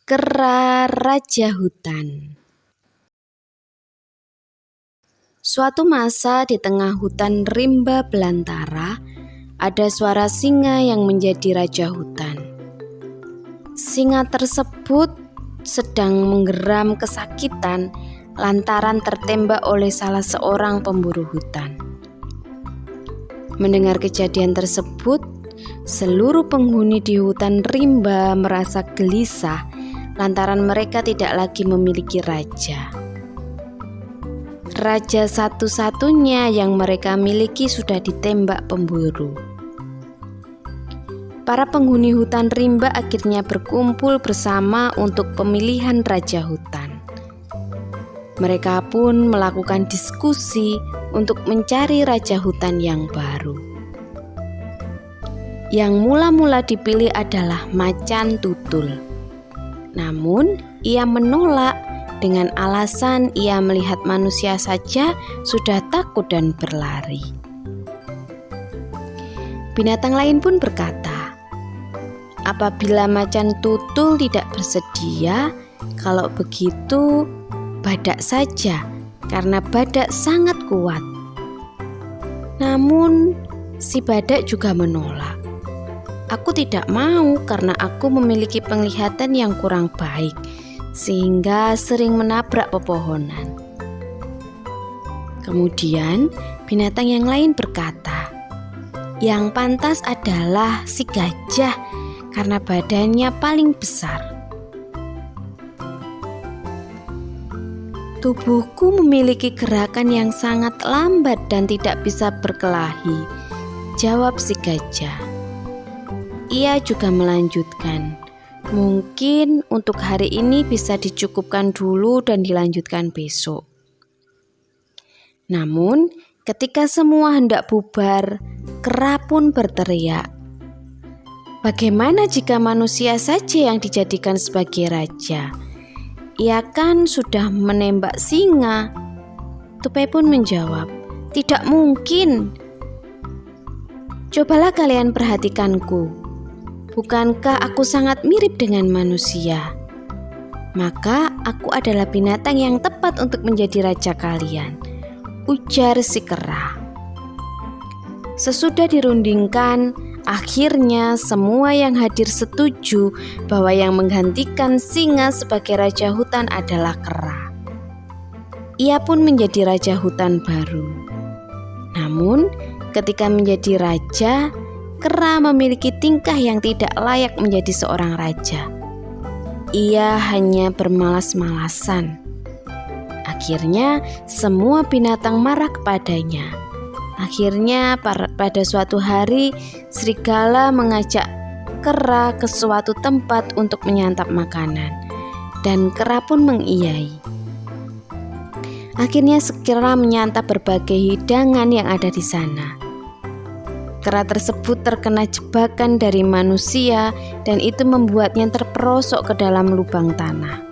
Kera Raja Hutan. Suatu masa di tengah hutan rimba belantara, ada suara singa yang menjadi raja hutan. Singa tersebut sedang menggeram kesakitan lantaran tertembak oleh salah seorang pemburu hutan. Mendengar kejadian tersebut, seluruh penghuni di hutan rimba merasa gelisah lantaran mereka tidak lagi memiliki raja. Raja satu-satunya yang mereka miliki sudah ditembak pemburu. Para penghuni hutan rimba akhirnya berkumpul bersama untuk pemilihan raja hutan. Mereka pun melakukan diskusi untuk mencari raja hutan yang baru. Yang mula-mula dipilih adalah Macan Tutul. Namun, ia menolak dengan alasan ia melihat manusia saja sudah takut dan berlari. Binatang lain pun berkata, apabila Macan Tutul tidak bersedia, kalau begitu badak saja, karena badak sangat kuat. Namun, si badak juga menolak. Aku tidak mau karena aku memiliki penglihatan yang kurang baik, sehingga sering menabrak pepohonan. Kemudian binatang yang lain berkata, yang pantas adalah si gajah karena badannya paling besar. Tubuhku memiliki gerakan yang sangat lambat dan tidak bisa berkelahi, jawab si gajah. Ia juga melanjutkan, mungkin untuk hari ini bisa dicukupkan dulu dan dilanjutkan besok. Namun, ketika semua hendak bubar, kera pun berteriak, bagaimana jika manusia saja yang dijadikan sebagai raja? Ia kan sudah menembak singa. Tupai pun menjawab, tidak mungkin. Cobalah kalian perhatikanku. Bukankah aku sangat mirip dengan manusia? Maka aku adalah binatang yang tepat untuk menjadi raja kalian, ujar si kera. Sesudah dirundingkan, akhirnya semua yang hadir setuju bahwa yang menggantikan singa sebagai raja hutan adalah kera. Ia pun menjadi raja hutan baru. Namun, ketika menjadi raja, kera memiliki tingkah yang tidak layak menjadi seorang raja. Ia hanya bermalas-malasan. Akhirnya semua binatang marah kepadanya. Akhirnya pada suatu hari serigala mengajak kera ke suatu tempat untuk menyantap makanan, dan kera pun mengiyai. Akhirnya kera menyantap berbagai hidangan yang ada di sana. Kera tersebut terkena jebakan dari manusia dan itu membuatnya terperosok ke dalam lubang tanah.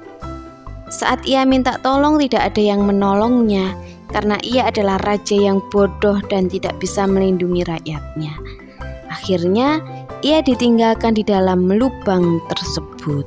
Saat ia minta tolong tidak ada yang menolongnya karena ia adalah raja yang bodoh dan tidak bisa melindungi rakyatnya. Akhirnya ia ditinggalkan di dalam lubang tersebut.